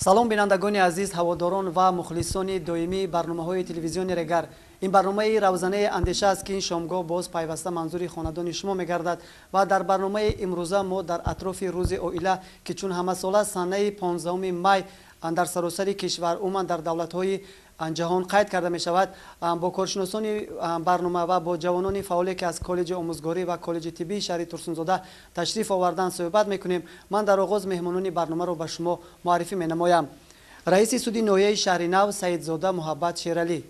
салом бинандагони азиз, ҳаводорон ва мухлисони доимии барномаҳои телевизиони Регар. ин барномаи равзанаи андеша аст ки ин шомгоҳ боз пайваста манзури хонадони шумо мегардад ва дар барномаи имрӯза мо дар атрофи рӯзи оила ки чун ҳамасола санаи 15 май дар саросари кишвар умуман дар давлатҳои ҷаҳон қайд карда мешавад, бо коршиносони барнома ва бо ҷавонони фаъоле ки аз коллеҷи омӯзгорӣ ва коллеҷи тиббии шаҳри Турсунзода ташриф овардан суҳбат мекунем. ман дар оғоз меҳмонони барномаро ба шумо муаррифӣ менамоям. раиси суди ноҳияи шаҳри нав Саидзода Муҳаббат Шералӣ,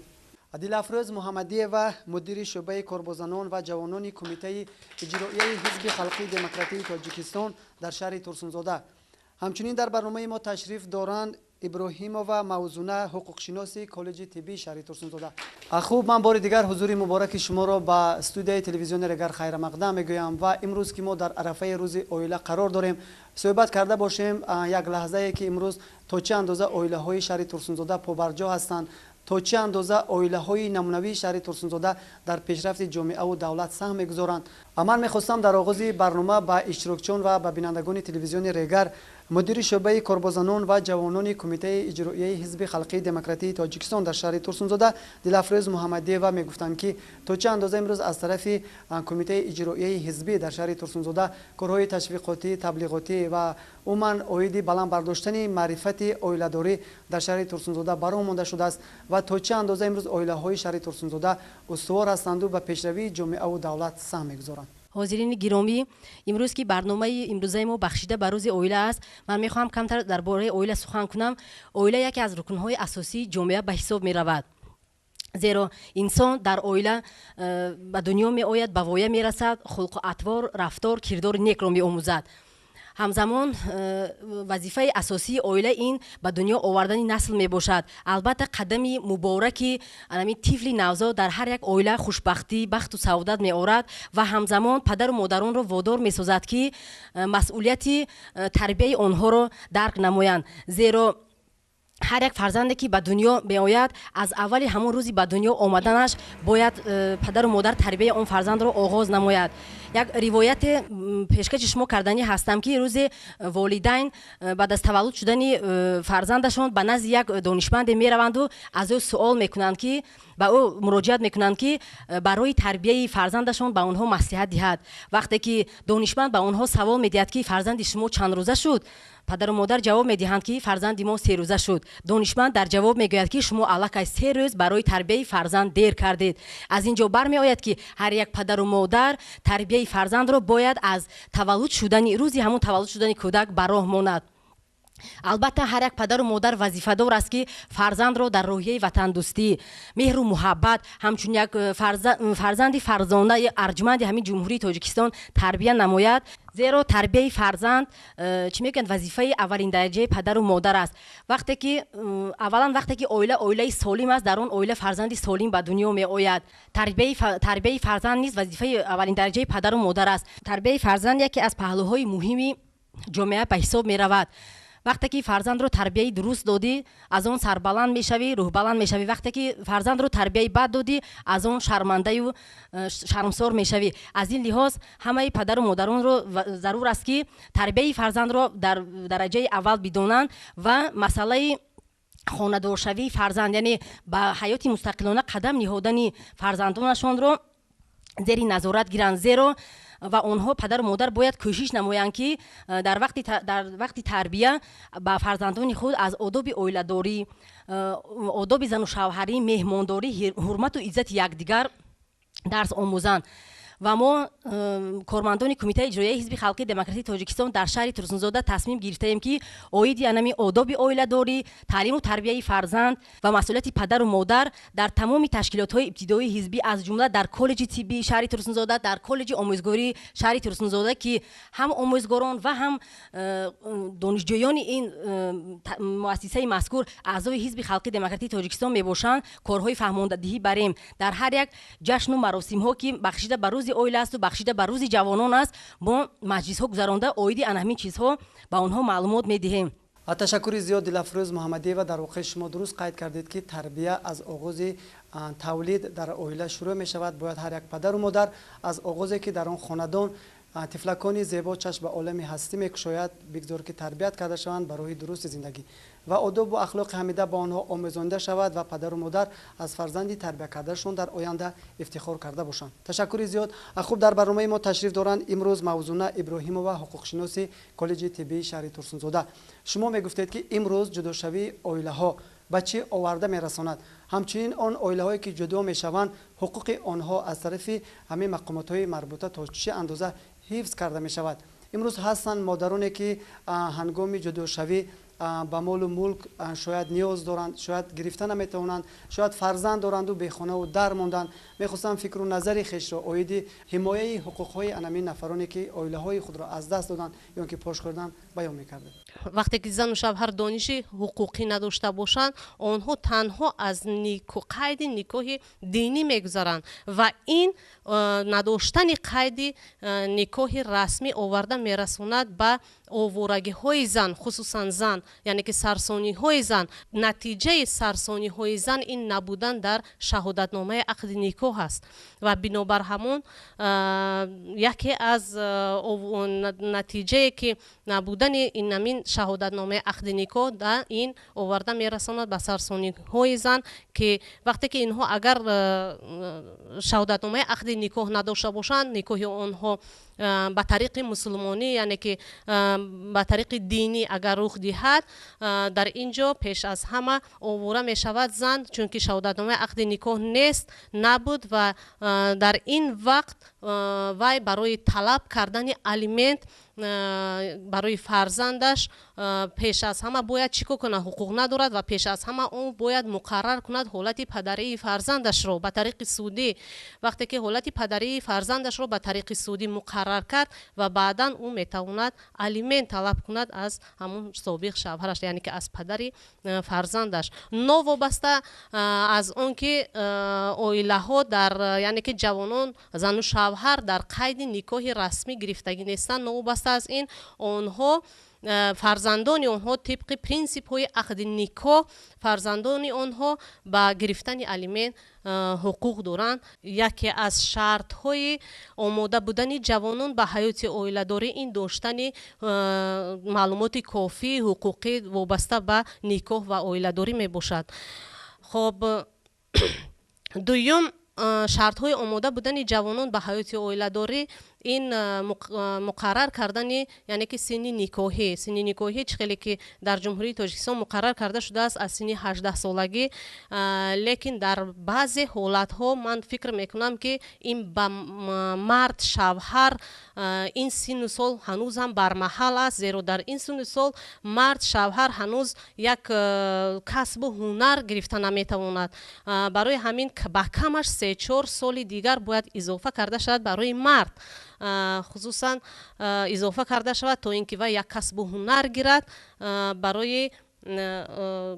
Адилафрӯз Муҳаммадиева, мудири шӯъбаи корбозанон ва ҷавонони кумитаи иҷроияи ҳизби халқии демократии Тоҷикистон дар шаҳри Турсунзода. ҳамчунин дар барномаи мо ташриф доранд Иброҳимова Мавзуна, ҳуқуқшиноси коллеҷи тиббии шаҳри Турсунзода. Хуб, ман бори дигар ҳузури мубораки шуморо ба студияи телевизиони Регар хайрамақдам мегӯям ва имрӯз ки мо дар арафаи рӯзи оила қарор дорем, суҳбат карда бошем як лаҳзае ки имрӯз то чӣ андоза оилаҳои шаҳри Турсунзода побарҷо ҳастанд, то чӣ андоза оилаҳои намунавии шаҳри Турсунзода дар пешрафти ҷомеаву давлат саҳм мегузоранд. ман мехостам дар оғози барнома ба иштирокчиён ва ба бинандагони телевизиони Регар, мудири шӯъбаи корбозанон ва ҷавонони кумитаи иҷроияи ҳизби халқии демократии Тоҷикистон дар шаҳри Турсунзода Дилафрӯз Муҳаммадиева мегуфтанд ки то чӣ андоза имрӯз аз тарафи кумитаи иҷроияи ҳизбӣ дар шаҳри Турсунзода корҳои ташвиқотӣ, таблиғотӣ ва умуман оиди баландбардоштани маърифати оиладорӣ дар шаҳри Турсунзода бароҳ монда шудааст ва то чӣ андоза имрӯз оилаҳои шаҳри Турсунзода устувор ҳастанду ба пешравии ҷомеаву давлат саҳм мегузоранд. ҳозирини гиромӣ, имрӯз ки барномаи имрӯзаи мо бахшида ба рӯзи оила аст, ман мехоҳам камтар дар бораи оила сухан кунам. Оила яке аз рукнҳои асосии ҷомеа ба ҳисоб меравад. зеро инсон дар оила ба дунё меояд, ба воя мерасад, хулқу атвор, рафтор, кирдори некро меомӯзад. ҳамзамон вазифаи асосии оила ин ба дунё овардани насл мебошад. албатта қадами мубораки тифли навзод дар ҳар як оила хушбахтӣ, бахту саодат меорад ва ҳамзамон падару модаронро водор месозад ки масъулияти тарбияи онҳоро дарк намоянд. зеро ҳар як фарзанде ки ба дунё меояд, аз аввали ҳамон рӯзи ба дунё омаданаш бояд падару модар тарбияи он фарзандро оғоз намояд. як ривояте пешкаши шумо карданӣ ҳастам ки рӯзе волидайн баъд аз таваллуд шудани фарзандашон ба назди як донишманде мераванду аз ӯ суол мекунанд ки ба ӯ муроҷиат мекунанд ки барои тарбияи фарзандашон ба онҳо маслиҳат диҳад. вақте ки донишманд ба онҳо савол медиҳад ки фарзанди шумо чанд рӯза шуд, падару модар ҷавоб медиҳанд ки фарзанди мо 3 рӯза шуд. донишманд дар ҷавоб мегӯяд ки шумо аллакай 3 рӯз барои тарбияи фарзанд дер кардед. аз ин ҷо бармеояд ки ҳар як падару модар тарбияи фарзандро бояд аз таваллуд шудани рӯзи ҳамун таваллуд шудани кӯдак ба роҳ монад. албатта ҳар як падару модар вазифадор аст ки фарзандро дар роҳияи ватандӯстӣ, меҳру муҳаббат ҳамчун як фарзанди фарзонаи арҷуманди ҳамин ҷумҳурии Тоҷикистон тарбия намояд. зеро тарбияи фарзанд чӣ мегӯянд вазифаи аввалиндараҷаи падару модар аст. аввалан вақте ки оилаи солим аст, дар он оила фарзанди солим ба дунё меояд. тарбияи фарзанд низ вазифаи аввалиндараҷаи падару модар аст. тарбияи фарзанд яке аз паҳлӯҳои муҳими ҷомеа ба ҳисоб меравад. вақте ки фарзандро тарбияи дуруст додӣ, аз он сарбаланд мешавӣ, рӯҳбаланд мешавӣ. вақте ки фарзандро тарбияи бад додӣ, аз он шармандаю шармсор мешавӣ. аз ин лиҳоз ҳамаи падару модаронро зарур аст ки тарбияи фарзандро дар дараҷаи аввал бидонанд ва масъалаи хонадоршавии фарзанд, яъне ба ҳаёти мустақилона қадам ниҳодани фарзандонашонро зери назорат гиранд. зеро ва онҳо падару модар бояд кӯшиш намоянд ки дар вақти тарбия ба фарзандони худ аз одоби оиладорӣ, одоби зану шавҳарӣ, меҳмондорӣ, ҳурмату иззати якдигар дарс омӯзанд. ва мо кормандони кумитаи иҷроияи ҳизби халқии демократии Тоҷикистон дар шаҳри Турсунзода тасмим гирифтаем ки оиди анами одоби оиладорӣ, таълиму тарбияи фарзанд ва масъулияти падару модар дар тамоми ташкилотҳои ибтидоии ҳизбӣ, аз ҷумла дар коллеҷи тиббии шаҳри Турсунзода, дар коллеҷи омӯзгории шаҳри Турсунзода ки ҳам омӯзгорон ва ҳам донишҷӯёни ин муассисаи мазкур аъзои ҳизби халқии демократии Тоҷикистон мебошанд, корҳои фаҳмондадиҳӣ барем. дар ҳар як ҷашну маросимҳо ки бахшида ба рӯзи оила асту бахшида ба рӯзи ҷавонон аст, мо маҷлисҳо гузаронда оиди ҳамин чизҳо ба онҳо маълумот медиҳем. ташаккури зиёд Дилафрӯз Муҳаммадиева. дар воқеъ шумо дуруст қайд кардед ки тарбия аз оғози тавлид дар оила шурӯъ мешавад. бояд ҳар як падару модар аз оғозе ки дар он хонадон طفلکانی زیبا چشم به عالم هستی میکشاید بگذار که تربیت کرده شوند بر راه درست زندگی و آداب و اخلاق حمیده با آنها آموزانده شود و پدر و مادر از فرزندی تربیت کردهشون در آینده افتخار کرده باشند. تشکر زیاد. خوب در برنامه ما تشریف دارند امروز موزونه ابراهیمова حقوق شناس کالج طبی شهر ترسونزاده. شما میگفتید که امروز جداشوی عائله ها به چه آورده میرساند، همچنین آن عائله هایی که جدا میشوند حقوق آنها از طرف همه مقامات های مربوطه تا چه اندازه حفظ کرده می شود. امروز هستند مادرانی که هنگام جداشوی به مال و ملک شاید نیاز دارند، شاید گرفته نمیتوانند، شاید فرزند دارند و بیخانه و در ماندند. میخواستم فکر و نظر خیش را عاید حمایه حقوق های انمین نفرانی که عائله های خود را از دست دادند یا که پاش کردند بیان میکردند. وقتی که زن و شوهر دانشی حقوقی نداشته باشند آنها تنها از قید نکاح دینی میگذارند و این نداشتن قید نکاح رسمی آورده میرساند به آوارگی های زن، خصوصا زن، یعنی که سرسانی های زن. نتیجه سرسانی های زن این نبودن در شهادتنامه عقد نکاح است و بنابر همون یکی از نتیجه که نبودن این نمین شهادتنامه عقد نکاح در این آورده میرساند به سرسانی های زن که وقتی که اینها اگر شهادتنامه عقد نکاح نداشته باشند نکاح آنها به طریق مسلمانی یعنی که به طریق دینی اگر رخ دهد در اینجا پیش از همه آواره می شود زن، چون که شهادتنامه عقد نکاح نیست نبود و در این وقت وی برای طلب کردن الیمنت برای فرزندش پیش از همه باید چیکار کنه؟ حقوق ندارد و پیش از همه اون باید مقرر کند حالت پدری فرزندش رو به طریق سودی. وقتی که حالت پدری فرزندش رو به طریق سودی مقرر کرد و بعدا اون میتواند الیمنت طلب کند از همون سابق شوهرش یعنی که از پدری فرزندش، نوابسته از اون که عائله ها در یعنی که جوانان زن و شوهر در قید نکاح رسمی گرفتگی نیستند. نوابسته از این آنها فرزندان آنها طبق پرینسیپ های عقد نکاح فرزندان آنها با گرفتن الیمنت حقوق دارند. یکی از شرط های آماده بودن جوانان به حیات عائله داری این داشتن معلومات کافی حقوقی وابسته به نکاح و عائله داری می باشد. خب دوم شرط های آماده بودن جوانان به حیات عائله داری این مقرر کردن یعنی که سن نکاحی چخیلی که در جمهوری تاجیکستان مقرر کرده شده است از سن 18 سالگی، لیکن در بعضی حالت ها من فکر میکنم که این با مرد شوهر این سن و سال هنوز هم برمحل است، زیرا در این سن و سال مرد شوهر هنوز یک کسب و هنر گرفته نمیتواند. برای همین با کمش 3-4 سال دیگر باید اضافه کرده شود برای مرد، خصوصا اضافه کرده شود تا اینکه و یک کسب و هنر گیرد برای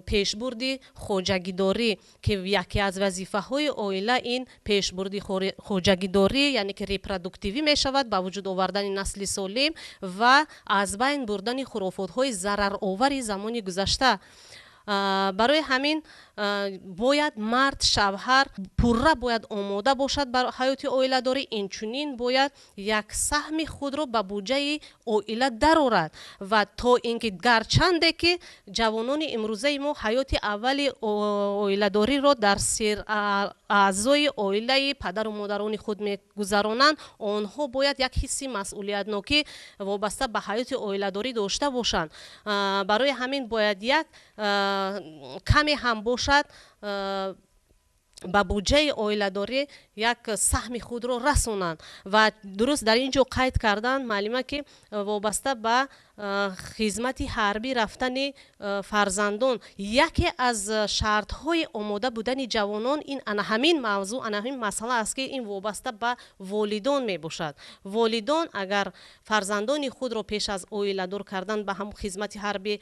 پیشبردی خواجگیداری که یکی از وظیفه های عائله این پیشبردی خواجگیداری یعنی که ریپرودوکتیوی می شود با وجود آوردن نسل سالم و از بین بردن خرافات های ضرر آور زمانی گذشته. برای همین باید مرد شوهر پوره باید آماده باشد برای حیات عائله داری، اینچنین باید یک سهم خود را به بودجه عائله درآورد و تا اینکه گرچنده که جوانان امروزه ما حیات اول عائله داری را در سیر اعضای عائله پدر و مادران خود میگذرانند، آنها باید یک حس مسئولیت ناکی وابسته به حیات عائله داری داشته باشند. برای همین باید یک کمی هم باشد با بودجه عائله داری یک سهم خود را رسونند و درست در اینجا قید کردن معلومه که وابسته به خدمت حربی رفتن فرزندان یکی از شرط های آماده بودن جوانان این همین موضوع همین مسئله است که این وابسته به والدان می باشد. والدان اگر فرزندان خود را پیش از عائله دار کردن به هم خدمت حربی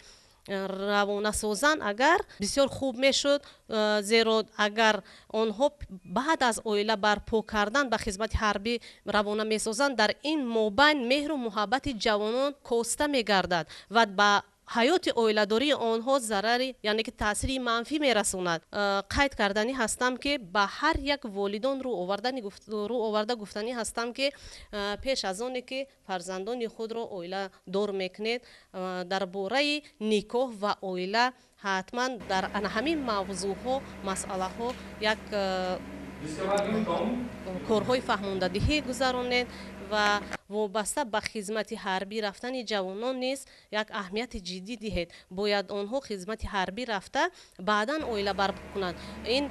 روانه سازن اگر بسیار خوب میشد، زیرا اگر آنها بعد از عائله برپا کردن به خدمت حربی روانه میسازند در این مابین مهر و محبت جوانان کاسته میگردد و با ҳаёти оиладории онҳо зарари яъне ки таъсири манфӣ мерасонад. қайд карданӣ ҳастам ки ба ҳар як волидон рӯ оварда гуфтанӣ ҳастам ки пеш аз оне ки фарзандони худро оила дор мекунед, дар бораи никоҳ ва оила ҳатман дар ҳамин мавзӯъҳо масъалаҳо як корҳои фаҳмондадиҳӣ гузаронед ва вобаста ба хизмати ҳарбӣ рафтани ҷавонон низ як аҳамияти ҷиддӣ диҳед. Бояд онҳо хизмати ҳарбӣ рафта баъдан оила барпо кунанд. Ин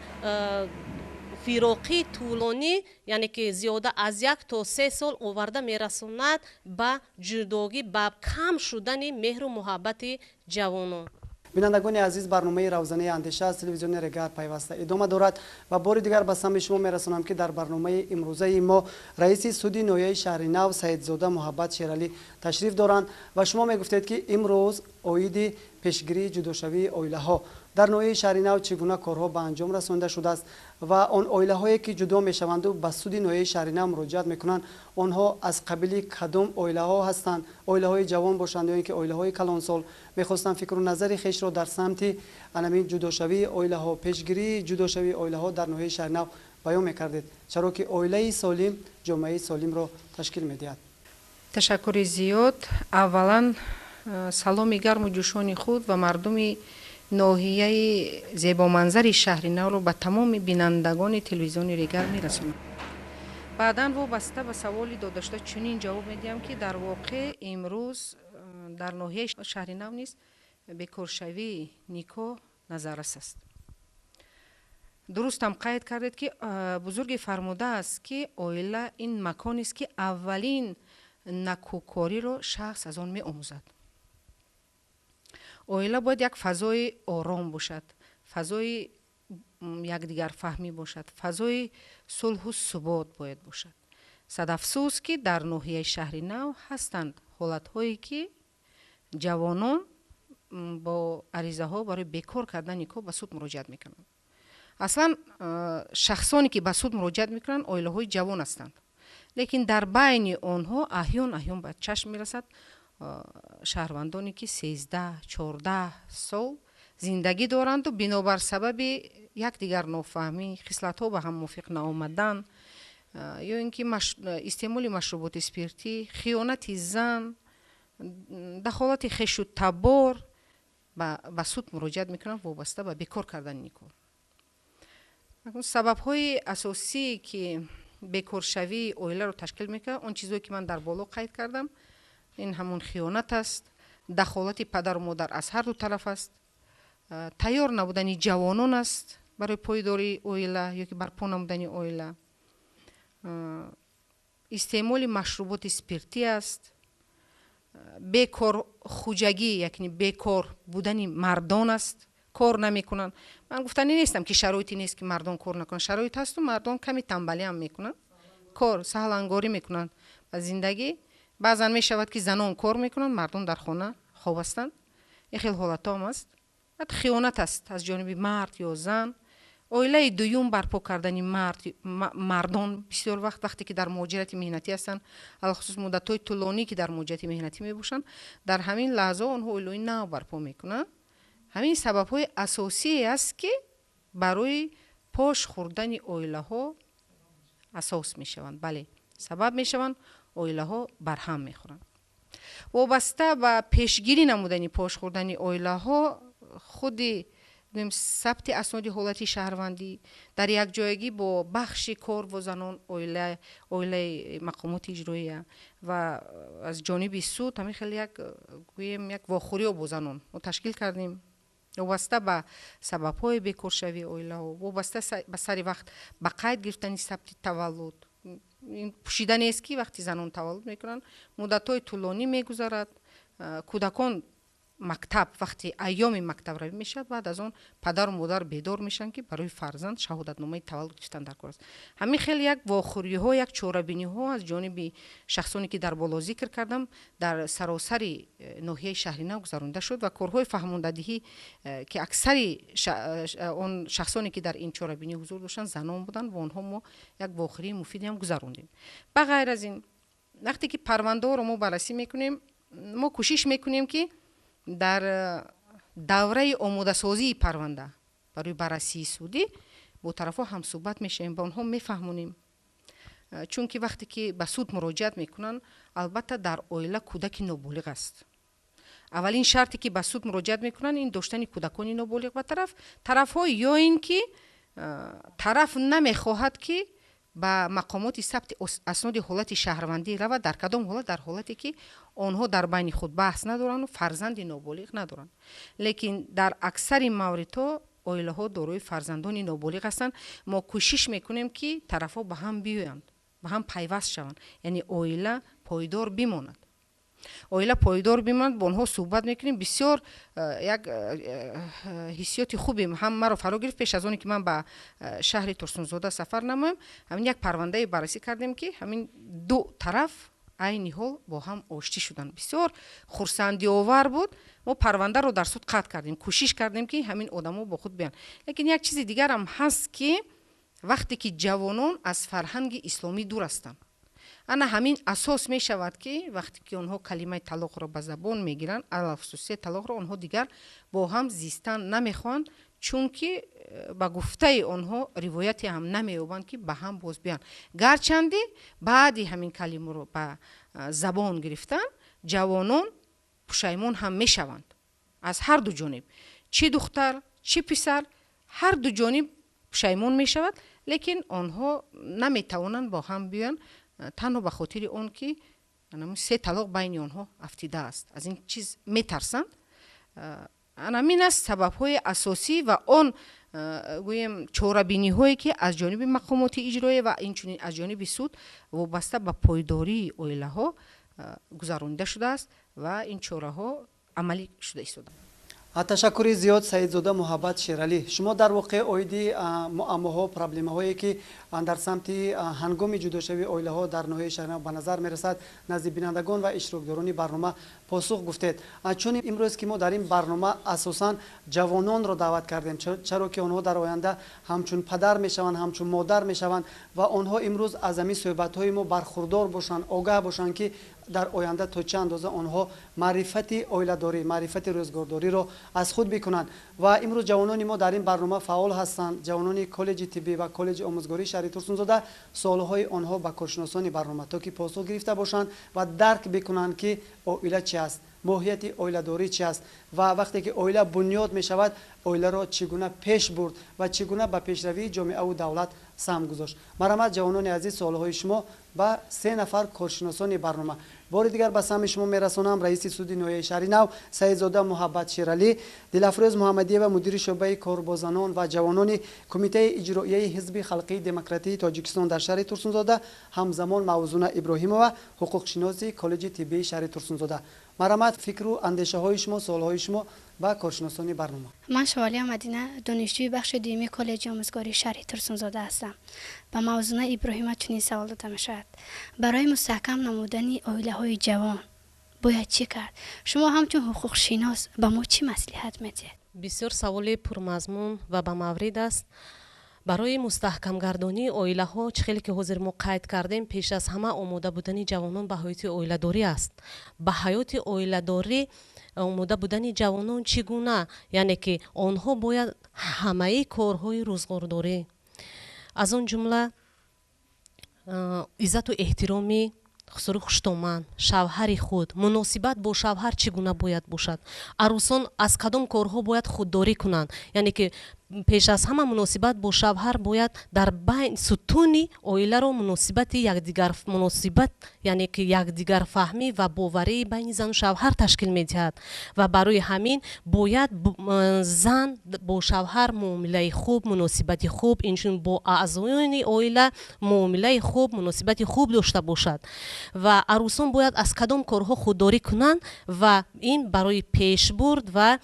фироқии тӯлонӣ яъне ки зиёда аз 1 то 3 сол оварда мерасонад ба ҷудогӣ, ба кам шудани меҳру муҳаббати ҷавонон. бинандагони азиз, барномаи равзанаи андеша аз телевизиони Регар пайваста идома дорад ва бори дигар ба самти шумо мерасонам ки дар барномаи имрӯзаи мо раиси суди ноҳияи шаҳри нав Саидзода Муҳаббат Шералӣ ташриф доранд ва шумо мегуфтед ки имрӯз оиди пешгирии ҷудошавии оилаҳо дар ноҳияи шаҳри нав чӣ гуна корҳо ба анҷом расонида шудааст ва он оилаҳое ки ҷудо мешаванду ба суди ноҳияи шаҳри нав муроҷиат мекунанд, онҳо аз қабили кадом оилаҳо ҳастанд? Оилаҳои ҷавон бошанд ё ин ки оилаҳои калонсол? Мехостам фикру назари хешро дар самти анамин ҷудошавии оилаҳо, пешгирии ҷудошавии оилаҳо дар ноҳияи шаҳри нав баён мекардед, чаро ки оилаи солим ҷомеаи солимро ташкил медиҳад. ташаккури зиёд. аввалан саломи гарму ҷӯшони худ ва мардуми ноҳияи зебоманзари шаҳри навро ба тамоми бинандагони телевизиони Регар мерасонам. баъдан вобаста ба саволи додашуда чунин ҷавоб медиҳам ки дар воқеъ имрӯз дар ноҳияи шаҳри нав низ бекоршавии никоҳ назаррас аст. дурустам қайд кардед ки бузурге фармудааст ки оила ин маконест ки аввалин накӯкориро шахс аз он меомӯзад. оила бояд як фазои ором бошад, фазои якдигарфаҳмӣ бошад, фазои сулҳу субот бояд бошад. садафсӯс ки дар ноҳияи шаҳри нав ҳастанд ҳолатҳое ки ҷавонон бо аризаҳо барои бекор кардани никоҳ ба суд муроҷиат мекунанд. аслан шахсоне ки ба суд муроҷиат мекунанд оилаҳои ҷавон ҳастанд, лекин дар байни онҳо аҳён ба чашм мерасад шаҳрвандоне ки 13-14 сол зиндагӣ доранду бинобар сабаби якдигар нофаҳмӣ, хислатҳо ба ҳам мувофиқ наомадан ё ин ки истеъмоли машруботи спиртӣ, хиёнати зан, дахолати хешу табор ба суд муроҷиат мекунанд вобаста ба бекор кардани никоҳ. сабабҳои асосие ки бекоршавии оиларо ташкил мекунад, он чизое ки ман дар боло қайд кардам, ин ҳамон хиёнат аст, дахолати падару модар аз ҳарду тараф аст, тайёр набудани ҷавонон аст барои пойдории оила ё ки барпо намудани оила, истеъмоли машруботи спиртӣ аст, бекорхуҷагӣ яъне бекор будани мардон аст, кор намекунанд. ман гуфтанӣ нестам ки шароити нест ки мардон кор накунанд, шароит ҳасту мардон ками тамбалӣ ҳам мекунанд, кор саҳлангорӣ мекунанд ба зиндагӣ. баъзан мешавад ки занон кор мекунанд, мардон дар хона хоб ҳастанд. ин хел ҳолатҳо ҳам аст. хиёнат аст аз ҷониби мард ё зан. оилаи дуюм барпо кардани мардон бисёр вақте ки дар муҳоҷирати меҳнатӣ ҳастанд, алахусус муддатҳои тӯлонӣ ки дар муҳоҷирати меҳнатӣ мебошанд, дар ҳамин лаҳзаҳо онҳо оилаи нав барпо мекунанд. ҳамин сабабҳои асосие аст ки барои пош хӯрдани оилаҳо асос мешаванд. бале, сабаб мешаванд, оилаҳо барҳам мехӯранд. вобаста ба пешгирӣ намудани пош хӯрдани оилаҳо худи сабти асноди ҳолати шаҳрвандӣ дар якҷоягӣ бо бахши кор ва занон, оилаи мақомоти иҷроия ва аз ҷониби суд ҳамин хеле як вохӯриҳо бо занон мо ташкил кардем. вобаста ба сабабҳои бекоршавии оилаҳо, вобаста ба сари вақт ба қайд гирифтани сабти таваллуд. ин пӯшида нест ки вақти занон таваллуд мекунанд, муддатҳои тӯлонӣ мегузарад, кӯдакон мактаб вақти айёми мактабравӣ мешавад, баъд аз он падару модар бедор мешаванд ки барои фарзанд шаҳодатномаи таваллуд гирифтан дар кор аст. ҳамин хеле як вохӯриҳо, як чорабиниҳо аз ҷониби шахсоне ки дар боло зикр кардам дар саросари ноҳияи шаҳри нав гузаронида шуд ва корҳои фаҳмондадиҳӣ ки аксари он шахсоне ки дар ин чорабинӣ ҳузур доштанд занон буданд, во онҳо мо як вохӯрии муфиде ҳам гузарондем. ба ғайр аз ин, вақте ки парвандаҳоро мо баррасӣ мекунем, мо кӯшиш мекунем ки дар давраи омодасозии парванда барои баррасии судӣ бо тарафҳо ҳамсӯҳбат мешавем, ба онҳо мефаҳмонем. чунки вақте ки ба суд муроҷиат мекунанд, албатта дар оила кӯдаки ноболиғ аст. аввалин шарте ки ба суд муроҷиат мекунанд ин доштани кӯдакони ноболиғ ба тарафҳо ё ин ки тараф намехоҳад ки ба мақомоти сабти асноди ҳолати шаҳрвандӣ равад. дар кадом ҳолат? дар ҳолате ки онҳо дар байни худ баҳс надорану фарзанди ноболиғ надоранд. лекин дар аксари мавридҳо оилаҳо дорои фарзандони ноболиғ ҳастанд. мо кӯшиш мекунем ки тарафҳо ба ҳам биёянд, ба ҳам пайваст шаванд, яъне оила пойдор бимонад. оила пойдор бимонад, бо онҳо суҳбат мекунем. бисёр як ҳиссиёти хубе ҳам маро фаро гирифт. пеш аз оне ки ман ба шаҳри Турсунзода сафар намоям, ҳамин як парвандаи баррасӣ кардем ки ҳамин ду тараф айни ҳол бо ҳам оштӣ шуданд. бисёр хурсандиовар буд. мо парвандаро дар суд қатъ кардем, кӯшиш кардем ки ҳамин одамо бо худ биёнд. лекин як чизи дигарам ҳаст ки вақте ки ҷавонон аз фарҳанги исломӣ дур ҳастанд, ана ҳамин асос мешавад ки вақте ки онҳо калимаи талоқро ба забон мегиранд, алахусусия талоқро, онҳо дигар бо ҳам зистан намехоҳанд, чунки ба гуфтаи онҳо ривояте ҳам намеёбанд ки ба ҳам боз биёнд. гарчанде баъди ҳамин калимаро ба забон гирифтан ҷавонон пушаймон ҳам мешаванд аз ҳар ду ҷониб, чӣ духтар чӣ писар, ҳар ду ҷониб пушаймон мешавад. лекин онҳо наметавонанд бо ҳам биёянд, танҳо ба хотири он ки се талоқ байни онҳо афтидааст. аз ин чиз метарсанд. ҳамин аст сабабҳои асосӣ ва он гӯем чорабиниҳое ки аз ҷониби мақомоти иҷроия ва инчунин аз ҷониби суд вобаста ба пойдории оилаҳо гузаронида шудааст ва ин чораҳо амалӣ шуда истодаанд. ташаккури зиёд Саидзода Муҳаббат Шералӣ. шумо дар воқеъ оиди муаммоҳо, проблемаҳое ки дар самти ҳангоми ҷудошавии оилаҳо дар ноҳияи шаҳрнав ба назар мерасад назди бинандагон ва иштирокдорони барнома посух гуфтед. чун имрӯз ки мо дар ин барнома асосан ҷавононро даъват кардем, чаро ки онҳо дар оянда ҳамчун падар мешаванд, ҳамчун модар мешаванд ва онҳо имрӯз аз ҳамин суҳбатҳои мо бархурдор бошанд, огаҳ бошанд ки дар оянда то чӣ андоза онҳо маърифати оиладорӣ, маърифати рӯзгордориро аз худ бикунанд. ва имрӯз ҷавонони мо дар ин барнома фаъол ҳастанд. ҷавонони коллеҷи тиббӣ ва коллеҷи омӯзгории шаҳри Турсунзода суолҳои онҳо ба коршиносони барнома то ки посух гирифта бошанд ва дарк бикунанд ки оила чӣ аст, моҳияти оиладорӣ чӣ аст ва вақте ки оила бунёд мешавад, оиларо чӣ гуна пеш бурд ва чӣ гуна ба пешравии ҷомеаву давлат сам гузошт. марамат ҷавонони азиз, суолҳои шумо ба 3 нафар коршиносони барнома. бори дигар ба самми шумо мерасонам раиси суди ноҳияи шаҳри нав Саидзода Муҳаббат Шералӣ, Дилафрӯз Муҳаммадиева мудири шӯъбаи корбозанон ва ҷавонони кумитаи иҷроияи ҳизби халқии демократии Тоҷикистон дар шаҳри Турсунзода, ҳамзамон Мавзуна Иброҳимова, ҳуқуқшиноси коллеҷи тиббии шаҳри Турсунзода. марамат, фикру андешаҳои шумо, суолҳои шумо ба коршиносони барнома. ман Шавалия Мадина, донишҷӯи бахши дуюми коллеҷи омӯзгории шаҳри Турсунзода ҳастам. ба Мавзуна Иброҳима чунин савол дода мешавад: барои мустаҳкам намудани оилаҳои ҷавон бояд чӣ кард? шумо ҳамчун ҳуқуқшинос ба мо чӣ маслиҳат медиҳед? бисёр саволи пурмазмун ва ба маврид аст. барои мустаҳкамгардонии оилаҳо чӣ хеле ки ҳозир мо қайд кардем, пеш аз ҳама омода будани ҷавонон ба ҳаёти оиладорӣ аст. ба ҳаёти оиладорӣ омода будани ҷавонон чӣ гуна? яъне ки онҳо бояд ҳамаи корҳои рӯзгордорӣ, аз он ҷумла иззату эҳтироми хуштоманд, шавҳари худ, муносибат бо шавҳар чӣ гуна бояд бошад, арӯсон аз кадом корҳо бояд худдорӣ кунанд, яъне ки пеш аз ҳама муносибат бо шавҳар бояд дар байн сутуни оиларо муносибати якдигар муносибат, яъне ки якдигарфаҳмӣ ва боварии байни зану шавҳар ташкил медиҳад ва барои ҳамин бояд зан бо шавҳар муомилаи хуб, муносибати хуб, инчунин бо аъзоёни оила муомилаи хуб, муносибати хуб дошта бошад ва арӯсон бояд аз кадом корҳо худдорӣ кунанд ва ин барои пешбурд ва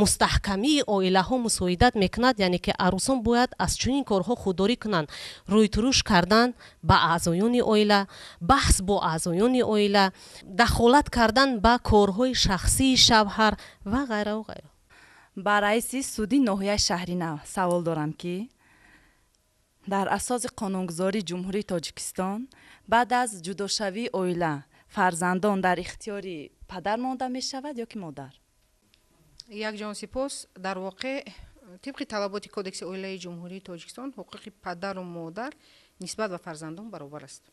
мустаҳкамии оилаҳо мусоидат мекунад, яъне ки арӯсон бояд аз чунин корҳо худдорӣ кунанд: рӯйтуруш кардан ба аъзоёни оила, баҳс бо аъзоёни оила, дахолат кардан ба корҳои шахсии шавҳар ва ғайраву ғайра. ба раиси суди ноҳияи шаҳри нав савол дорам ки дар асоси қонунгузории ҷумҳурии Тоҷикистон баъд аз ҷудошавии оила фарзандон дар ихтиёри падар монда мешавад ё ки модар? якҷон сипос. дар воқеъ тибқи талаботи кодекси оилаи ҷумҳурии тоҷикистон ҳуқуқи падару модар нисбат ба фарзандон баробар аст.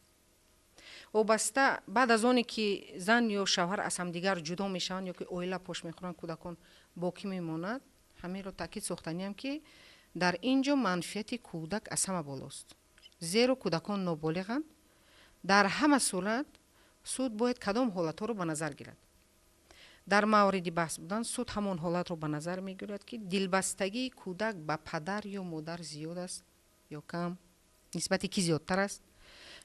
вобаста баъд аз оне ки зан ё шавҳар аз ҳамдигар ҷудо мешаванд ё ки оила пош мехӯранд, кӯдакон боқӣ мемонад, ҳамеро таъкид сохтаниям ки дар ин ҷо манфиати кӯдак аз ҳама болост. зеро кӯдакон ноболиғанд. дар ҳама сурат суд бояд кадом ҳолатҳоро ба назар гирад. дар мавриди баҳс будан суд ҳамон ҳолатро ба назар мегирад ки дилбастагии кӯдак ба падар ё модар зиёд аст ё кам, нисбати кӣ зиёдтар аст,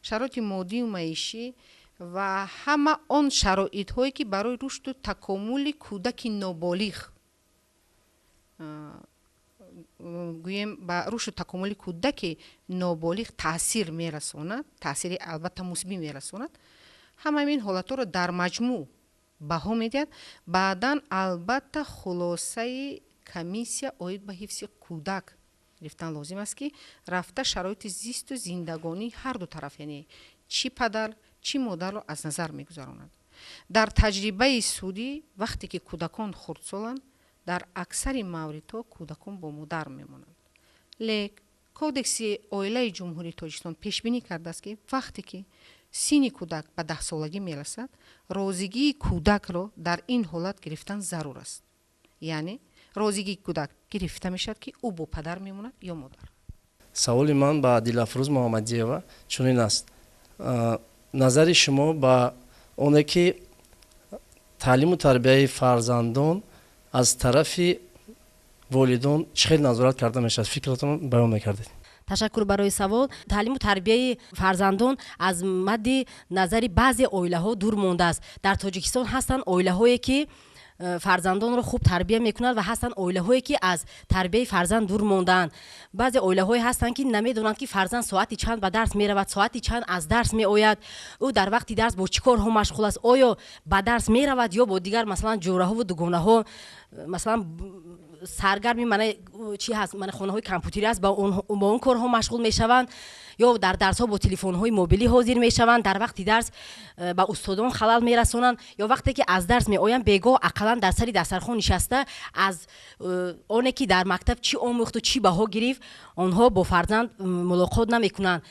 шароити моддию маишӣ ва ҳама он шароитҳое ки барои рушду такомули кӯдаки ноболиғ, гӯем ба рушду такомули кӯдаки ноболиғ таъсир мерасонад, таъсири албатта мусбӣ мерасонад. ҳамаи ин ҳолатҳоро дар маҷмӯъ баҳо медиҳад. баъдан албатта хулосаи комиссия оид ба ҳифзи кӯдак гирифтан лозим аст ки рафта шароити зисту зиндагонии ҳарду тараф, яъне чӣ падар чӣ модарро аз назар мегузаронад. дар таҷрибаи судӣ вақте ки кӯдакон хурдсоланд, дар аксари мавридҳо кӯдакон бо модар мемонанд. лек кодекси оилаи ҷумҳурии тоҷикистон пешбинӣ кардааст ки вақте ки синни кӯдак ба 10 солагӣ мерасад, розигии кӯдакро дар ин ҳолат гирифтан зарур аст. яъне розигии кӯдак гирифта мешавад ки ӯ бо падар мемонад ё модар. саволи ман ба Дилафрӯз Муҳаммадиева чунин аст. назари шумо ба оне ки таълиму тарбияи фарзандон аз тарафи волидон чӣ хел назорат карда мешавад? фикратон баён мекардед. ташаккур барои савол. таълиму тарбияи фарзандон аз мадди назари баъзе оилаҳо дур мондааст. дар тоҷикистон ҳастанд оилаҳое ки фарзандонро хуб тарбия мекунанд ва ҳастанд оилаҳое ки аз тарбияи фарзанд дур мондаанд. баъзе оилаҳое ҳастанд ки намедонанд ки фарзанд соати чанд ба дарс меравад, соати чанд аз дарс меояд, ӯ дар вақти дарс бо чӣ корҳо машғул аст, оё ба дарс меравад ё бо дигар масалан ҷораҳову дугонаҳо масалан саргарми чӣ ҳаст хонаҳои компютерӣ аст, ба он корҳо машғул мешаванд ё дар дарсҳо бо телефонҳои мобилӣ ҳозир мешаванд, дар вақти дарс ба устодон халал мерасонанд, ё вақте ки аз дарс меоянд бегоҳ ақаллан дар сари дастархон нишаста аз оне ки дар мактаб чӣ омӯхту чӣ баҳо гирифт онҳо бо фарзанд мулоқот намекунанд.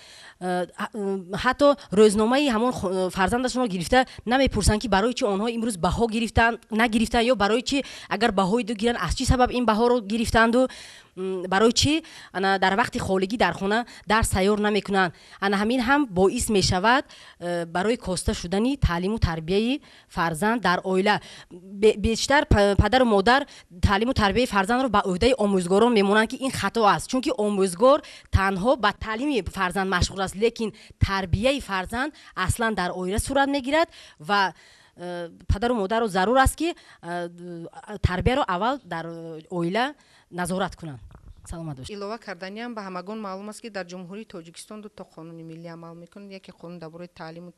ҳатто рӯзномаи ҳамон фарзандашонро гирифта намепурсанд ки барои чӣ онҳо имрӯз баҳо гирифтанд нагирифтанд, ё барои чӣ агар баҳои ду гиранд аз чӣ сабаб ин баҳоро гирифтанду барои чӣ дар вақти холигӣ дар хона дарс тайёр намекунанд. ана ҳамин ҳам боис мешавад барои коста шудани таълиму тарбияи фарзанд дар оила. бештар падару модар таълиму тарбияи фарзандро ба ӯҳдаи омӯзгорон мемонанд ки ин хато аст, чунки омӯзгор танҳо ба таълими фарзанд машғул аст, лекин тарбияи фарзанд аслан дар оила сурат мегирад ва падару модарро зарур аст ки тарбияро аввал дар оила назорат кунанд. саломат бошед. илова карданиам ба ҳамагон маълум аст ки дар ҷумҳурии тоҷикистон ду то қонуни миллӣ амал мекунад. яке қонун дар бораи таълиму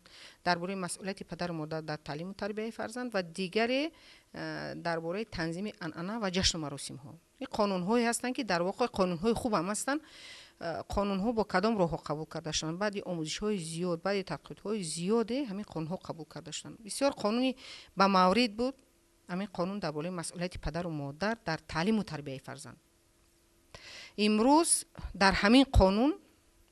дар бораи масъулияти падару модар дар таълиму тарбияи фарзанд ва дигаре дар бораи танзими анъана ва ҷашну маросимҳо. ин қонунҳое ҳастанд ки дар воқеъ қонунҳои хуб ҳам ҳастанд. қонунҳо бо кадом роҳҳо қабул карда шуданд? баъди омӯзишҳои зиёд, баъди тадқиқотҳои зиёде ҳамин қонунҳо қабул карда шуданд. бисёр қонуни ба маврид буд. ҳамин қонун дар бораи масъулияти падару модар дар таълиму тарбияи фарзанд. имрӯз дар ҳамин қонун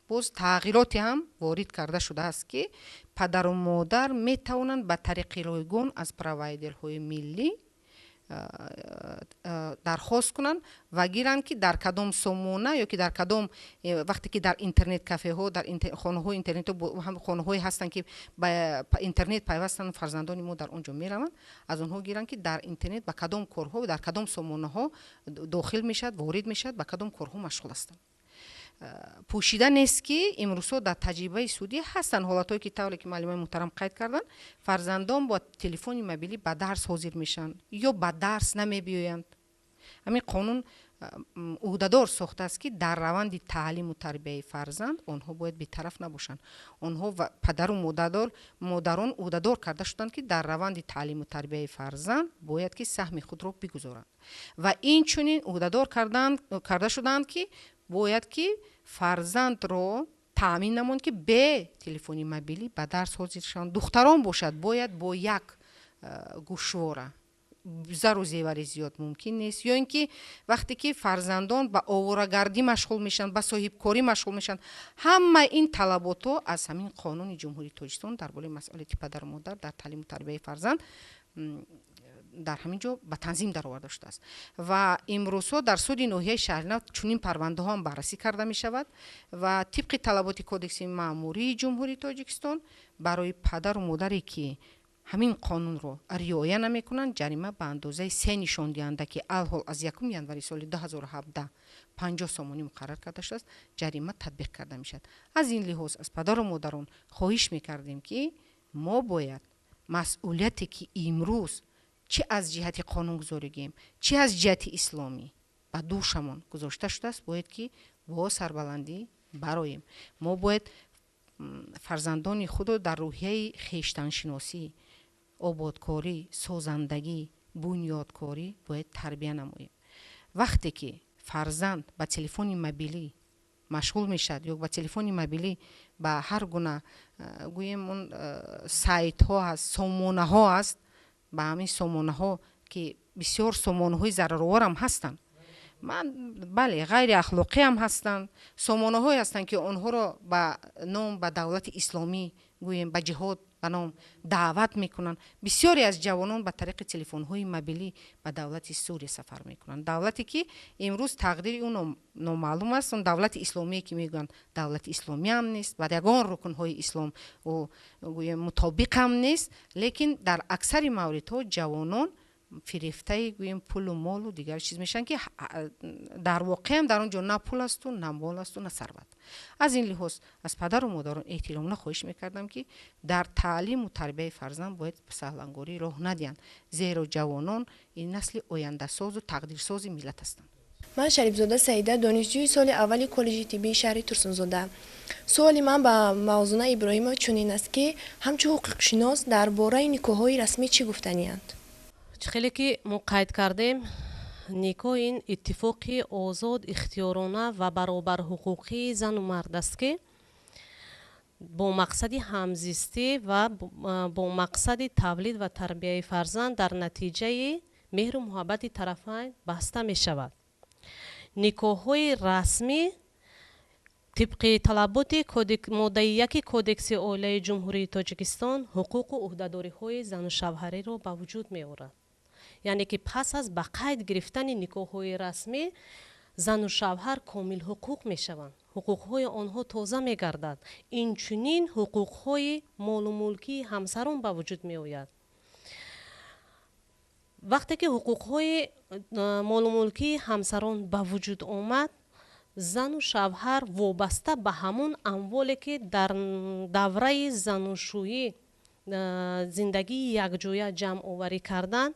боз тағйироте ҳам ворид карда шудааст ки падару модар метавонанд ба тариқи ройгон аз провайдерҳои миллӣ дархост кунанд ва гиранд ки дар кадом сомона ё ки дар кадом вақте ки дар интернет кафеҳо дар хонаҳои интернетҳо хонаҳое ҳастанд ки ба интернет пайвастанд, фарзандони мо дар он ҷо мераванд, аз онҳо гиранд ки дар интернет ба кадом корҳо дар кадом сомонаҳо дохил мешавад, ворид мешавад, ба кадом корҳо машғул ҳастанд. пӯшида нест ки имрӯзҳо дар таҷрибаи судӣ ҳастанд ҳолатҳое ки тавре ки маълимаи муҳтарам қайд карданд, фарзандон бо телефони мобилӣ ба дарс ҳозир мешаванд ё ба дарс намебиёянд. ҳамин қонун ӯҳдадор сохтааст ки дар раванди таълиму тарбияи фарзанд онҳо бояд бетараф набошанд. онҳо падару модарон ӯҳдадор карда шуданд ки дар раванди таълиму тарбияи фарзанд бояд ки саҳми худро бигузоранд ва инчунин ӯҳдадор карда шуданд ки бояд ки фарзандро таъмин намонд ки бе телефони мобилӣ ба дарс ҳозир шаванд. духтарон бошад бояд бо як гушвора зару зевари зиёд мумкин нест ё ин ки вақте ки фарзандон ба оварагардӣ машғул мешаванд ба соҳибкорӣ машғул мешаванд ҳама ин талабото аз ҳамин қонуни ҷумҳурии тоҷикистон дар бораи масъулияти падару модар дар таълиму тарбияи фарзанд дар ҳамин ҷо ба танзим дароварда шудааст ва имрӯзҳо дар суди ноҳияи шаҳринав чунин парвандаҳо ҳам баррасӣ карда мешавад ва тибқи талаботи кодекси маъмурии ҷумҳурии тоҷикистон барои падару модаре ки ҳамин қонунро риоя намекунанд ҷарима ба андозаи 3 нишондиҳанда ки алҳол аз 1 январи соли 2017 50 сомонӣ муқаррар карда шудааст ҷарима татбиқ карда мешавад. Аз ин лиҳоз аз падару модарон хоҳиш мекардем ки мо бояд масъулияте ки имрӯз чӣ аз ҷиҳати қонунгузоригем чӣ аз ҷиҳати исломӣ ба дӯшамон гузошта шудааст бояд ки бо сарбаландӣ бароем. Мо бояд фарзандони худро дар рӯҳияи хештаншиносӣ ободкорӣ созандагӣ бунёдкорӣ бояд тарбия намоем. вақте ки фарзанд ба телефони мобилӣ машғул мешавад ё ба телефони мобилӣ ба ҳар гуна гӯем он сайтҳо ҳаст сомонаҳо аст ба ҳамин сомонаҳо ки бисёр сомонаҳои зарароварам ҳастанд бале ғайри ахлоқӣ ҳам ҳастанд сомонаҳое ҳастанд ки онҳоро ба ном ба давлати исломӣ гӯем ба ҷиҳод ба ном даъват мекунанд бисёре аз ҷавонон ба тариқи телефонҳои мобилӣ ба давлати сурия сафар мекунанд давлате ки имрӯз тақдири ӯ номаълум аст он давлати исломие ки мегӯянд давлати исломӣ ҳам нест ба ягон рукнҳои ислом гӯем мутобиқ ҳам нест лекин дар аксари мавридҳо ҷавонон фирифтаи гӯем пулу молу дигар чиз мешаванд ки дар воқеъ ҳам дар он ҷо на пул асту на мол асту на сарват. аз ин лиҳоз аз падару модарон эҳтиромона хоҳиш мекардам ки дар таълиму тарбияи фарзанд бояд саҳлангорӣ роҳ надиҳанд зеро ҷавонон ин насли ояндасозу тақдирсози миллат ҳастанд. ман шарифзода саида донишҷӯи соли аввали коллеҷи тиббии шаҳри турсунзода. суоли ман ба мавзуна иброҳимова чунин аст ки ҳамчун ҳуқуқшинос дар бораи никоҳҳои расмӣ чӣ гуфтанианд? хеле ки мо қайд кардем никоҳ ин иттифоқи озод ихтиёрона ва баробарҳуқуқии зану мард аст ки бо мақсади ҳамзистӣ ва бо мақсади тавлид ва тарбияи фарзанд дар натиҷаи меҳру муҳаббати тарафайн баста мешавад. никоҳҳои расмӣ тибқи талаботи моддаи 1 кодекси оилаи ҷумҳурии тоҷикистон ҳуқуқу ӯҳдадориҳои зану шавҳариро ба вуҷуд меорад. яъне ки пас аз ба қайд гирифтани никоҳҳои расмӣ зану шавҳар комилҳуқуқ мешаванд ҳуқуқҳои онҳо тоза мегардад инчунин ҳуқуқҳои молумулкии ҳамсарон ба вуҷуд меояд. вақте ки ҳуқуқҳои молумулкии ҳамсарон ба вуҷуд омад зану шавҳар вобаста ба ҳамон амволе ки дар давраи занушӯӣ зиндагии якҷоя ҷамъоварӣ карданд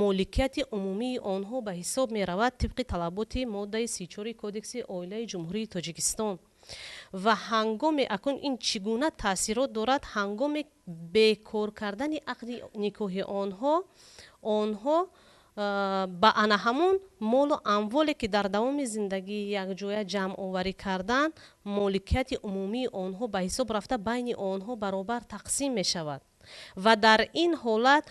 моликияти умумии онҳо ба ҳисоб меравад тибқи талаботи моддаи 34 кодекси оилаи ҷумҳурии тоҷикистон ва ҳангоме акун ин чӣ гуна таъсирот дорад ҳангоми бекор кардани ақди никоҳи онҳо ба ана ҳамон молу амволе ки дар давоми зиндагии якҷоя ҷамъоварӣ карданд моликияти умумии онҳо ба ҳисоб рафта байни онҳо баробар тақсим мешавад ва дар ин ҳолат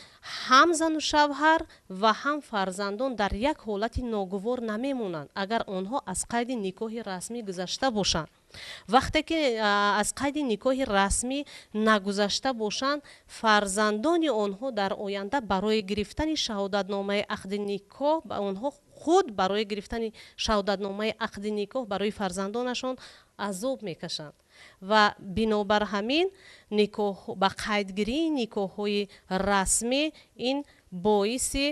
ҳам зану шавҳар ва ҳам фарзандон дар як ҳолати ногувор намемонанд агар онҳо аз қайди никоҳи расмӣ гузашта бошанд. вақте ки аз қайди никоҳи расмӣ нагузашта бошанд фарзандони онҳо дар оянда барои гирифтани шаҳодатномаи ақди никоҳ ба онҳо худ барои гирифтани шаҳодатномаи ақди никоҳ барои фарзандонашон азоб мекашанд ва бинобар ҳамин ба қайдгирии никоҳҳои расмӣ ин боиси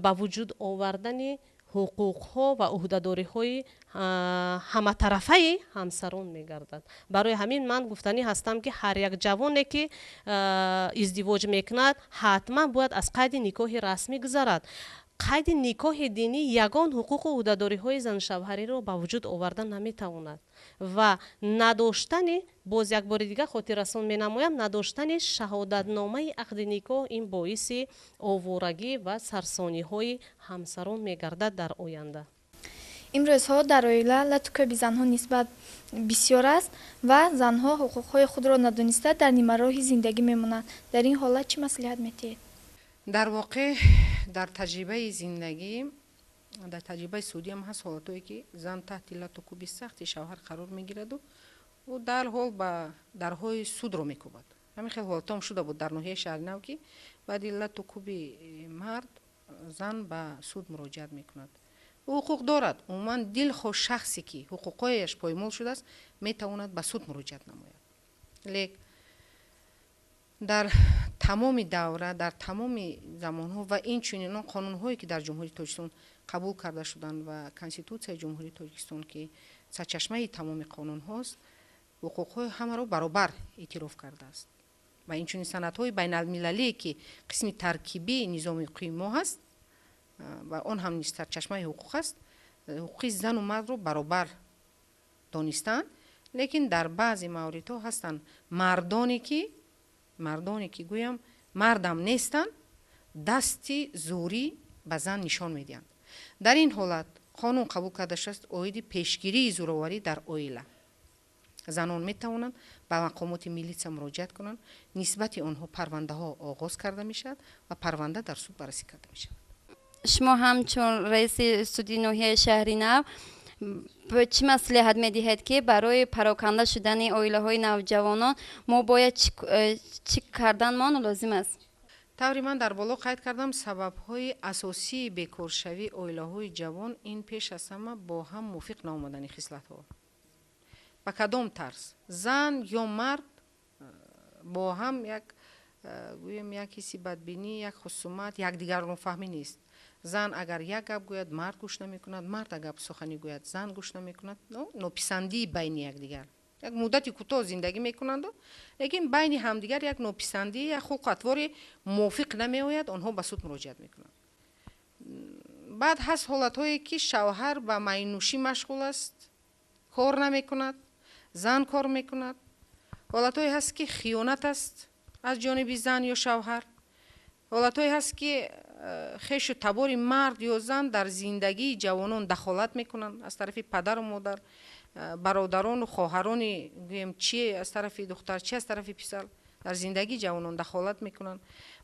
ба вуҷуд овардани ҳуқуқҳо ва ӯҳдадориҳои ҳаматарафаи ҳамсарон мегардад. барои ҳамин ман гуфтанӣ ҳастам ки ҳар як ҷавоне ки издивоҷ мекунад ҳатман бояд аз қайди никоҳи расмӣ гузарад. қайди никоҳи динӣ ягон ҳуқуқу ӯҳдадориҳои заншавҳариро ба вуҷуд оварда наметавонад ва надоштани боз як бори дигар хотиррасон менамоям надоштани шаҳодатномаи ақди никоҳ ин боиси оварагӣ ва сарсониҳои ҳамсарон мегардад дар оянда. имрӯзҳо дар оила латукоби занҳо нисбат бисёр аст ва занҳо ҳуқуқҳои худро надониста дар нимароҳи зиндагӣ мемонанд. дар ин ҳолат чӣ маслиҳат метиҳед? дар воқеъ дар таҷрибаи зиндагӣ дар таҷрибаи судӣ ҳам ҳаст ҳолатое ки зан таҳти лату кӯби сахти шавҳар қарор мегираду ӯ дар ҳол ба дарҳои судро мекӯбад. ҳамин хел ҳолатам шуда буд дар ноҳияи шаҳринав ки баъди лату кӯби мард зан ба суд муроҷиат мекунад. ӯ ҳуқуқ дорад, умуман дилхоҳ шахсе ки ҳуқуқҳояш поймол шудааст метавонад ба суд муроҷиат намояд. лек дар тамоми давра дар тамоми замонҳо ва инчунин он қонунҳое ки дар ҷумҳурии тоҷикистон қабул карда шуданд ва конститутсияи ҷумҳурии тоҷикистон ки сарчашмаи тамоми қонунҳост ҳуқуқҳои ҳамаро баробар эътироф кардааст ва инчунин санадҳои байналмилалие ки қисми таркибии низоми ҳуқуқи мо ҳаст ва он ҳам низ сарчашмаи ҳуқуқ аст, ҳуқуқи зану мардро баробар донистанд. лекин дар баъзе мавридҳо ҳастанд мардоне ки гӯям мардам нестанд, дасти зӯрӣ ба зан нишон медиҳанд. дар ин ҳолат қонун қабул карда шудааст оиди пешгирии зӯроварӣ дар оила. занон метавонанд ба мақомоти милитсия муроҷиат кунанд, нисбати онҳо парвандаҳо оғоз карда мешавад ва парванда дар суд баррасӣ карда мешавад. шумо ҳамчун раиси суди ноҳияи шаҳри нав чӣ маслиҳат медиҳед ки барои пароканда шудани оилаҳои навҷавонон мо бояд чӣ карданмон лозим аст? таври ман дар боло қайд кардам сабабҳои асосии бекоршавии оилаҳои ҷавон ин пеш аз ҳама бо ҳам мувофиқ наомадани хислатҳо. ба кадом тарз зан ё мард бо ҳам гӯем як ҳисси бадбинӣ, як хусумат, якдигарро нофаҳмӣ нест. зан агар як гап гӯяд мард гӯш намекунад, мард агар суханӣ гӯяд зан гӯш намекунад. нописандии байни якдигар як муддати кӯтоҳ зиндагӣ мекунанду лекин байни ҳамдигар як нописандӣ як хулқу атвори мувофиқ намеояд, онҳо ба суд муроҷиат мекунанд. баъд ҳаст ҳолатҳое ки шавҳар ба майнӯшӣ машғул аст, кор намекунад, зан кор мекунад. ҳолатҳое ҳаст ки хиёнат аст аз ҷониби зан ё шавҳар. ҳолатҳое ҳаст ки хешу табори мард ё зан дар зиндагии ҷавонон дахолат мекунанд аз тарафи падару модар, бародарону хоҳарони гӯем чи аз тарафи духтар, чи аз тарафи писар дар зиндагии ҷавонон дахолат мекунанд.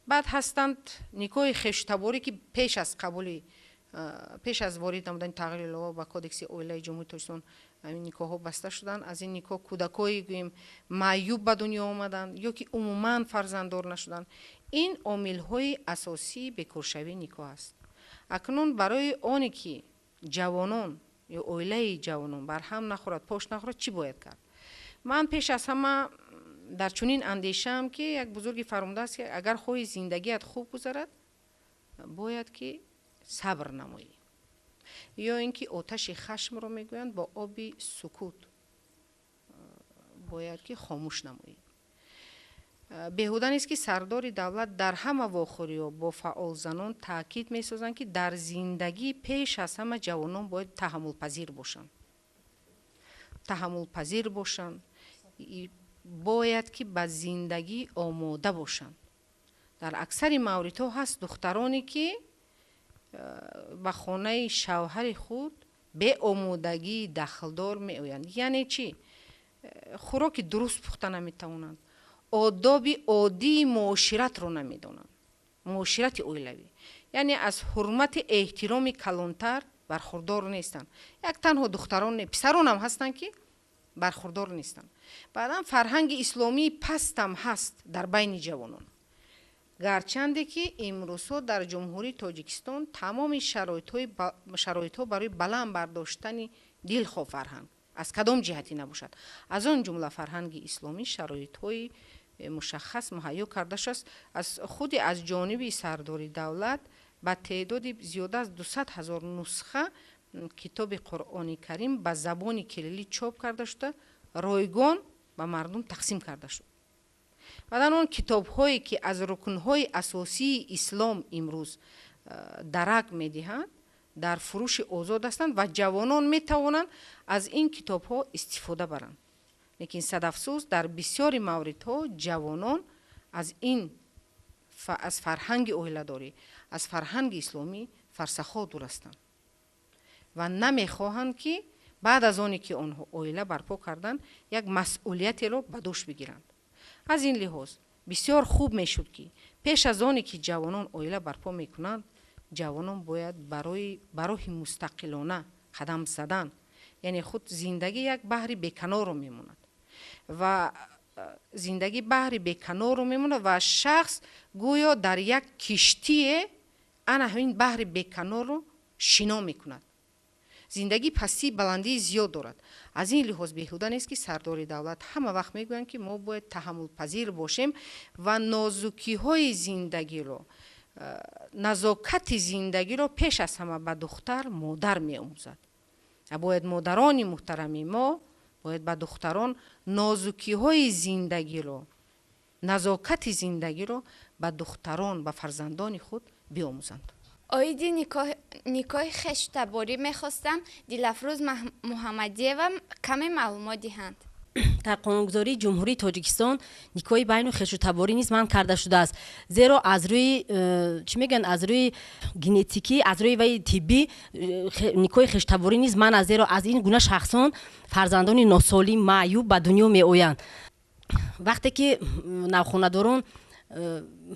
баъд ҳастанд никоҳи хештаборӣ ки пеш аз ворид намудани тағйири илова ба кодекси оилаи ҷумҳурии тоҷикистон никоҳҳо баста шуданд. аз ин никоҳ кӯдакҳои гӯем маъюб ба дунё омаданд ё ки умуман фарзанддор нашуданд. ин омилҳои асосии бекоршавии никоҳ аст. акнун барои оне ки ҷавонон ё оилаи ҷавонон барҳам нахӯрад, пош нахӯрад, чӣ бояд кард? ман пеш аз ҳама дар чунин андешаам ки як бузурги фармудааст ки агар хоҳӣ зиндагият хуб гузарад бояд ки сабр намоӣ ё ин ки оташи хашмро мегӯянд бо оби сукут бояд ки хомӯш намоӣ. беҳуда нест ки сардори давлат дар ҳама вохӯриҳо бо фаъолзанон таъкид месозанд ки дар зиндагӣ пеш аз ҳама ҷавонон бояд таҳаммулпазир бошанд, бояд ки ба зиндагӣ омода бошанд. дар аксари мавридҳо ҳаст духтароне ки ба хонаи шавҳари худ беомодагии дахлдор меоянд. яъне чӣ? хӯроки дуруст пухта наметавонанд, одоби оддии муоширатро намедонанд, муоширати оилавӣ, яъне аз ҳурмати эҳтироми калонтар бархурдор нестанд. як танҳо духтарон не, писарон ҳам ҳастанд ки бархурдор нестанд. баъдан фарҳанги исломии пастам ҳаст дар байни ҷавонон. гарчанде ки имрӯзҳо дар ҷумҳурии тоҷикистон тамоми шароитҳо барои баланд бардоштани дилхоҳ фарҳанг аз кадом ҷиҳатӣ набошад, аз он ҷумла фарҳанги исломӣ шароитҳои мушаххас муҳайё карда шудааст. худи аз ҷониби сардори давлат ба теъдоди зиёда аз 200 000 нусха китоби қуръони карим ба забони кириллӣ чоп карда шуда ройгон ба мардум тақсим карда шуд. баъдан он китобҳое ки аз рукнҳои асосии ислом имрӯз дарак медиҳанд дар фурӯши озод ҳастанд ва ҷавонон метавонанд аз ин китобҳо истифода баранд. лекин садафсӯз дар бисёри мавридҳо ҷавонон аз фарҳанги оиладорӣ, аз фарҳанги исломӣ фарсахҳо дур ҳастанд ва намехоҳанд ки баъд аз оне ки онҳо оила барпо карданд як масъулиятеро ба дӯш бигиранд. аз ин лиҳоз бисёр хуб мешуд ки пеш аз оне ки ҷавонон оила барпо мекунанд ҷавонон бояд барои бароҳи мустақилона қадам задан яъне худ зиндагӣ як баҳри беканоро мемонад ва зиндагӣ баҳри беканоро мемонад ва шахс гӯё дар як киштие ана ҳамин баҳри беканорро шино мекунад зиндагӣ пастии баландии зиёд дорад аз ин лиҳоз беҳуда нест ки сардори давлат ҳама вақт мегӯянд ки мо бояд таҳаммулпазир бошем ва нозукиҳои зиндагиро назокати зиндагиро пеш аз ҳама ба духтар модар меомӯзад бояд модарони муҳтарами мо бояд ба духтарон нозукиҳои зиндагиро назокати зиндагиро ба духтарон ба фарзандони худ биомӯзанд оиди никоҳи хештаборӣ мехостам Дилафрӯз Муҳаммадиева каме маълумот диҳанд. дар қонунгузории ҷумҳурии тоҷикистон никоҳи байну хештаборӣ низ манъ карда шудааст зеро аз рӯи чӣ мегӯянд аз рӯи генетикӣ аз рӯи ваи тиббӣ никоҳи хештаборӣ низ манъ аст зеро аз ин гуна шахсон фарзандони носолим маъюб ба дунё меоянд вақте ки навхонадорон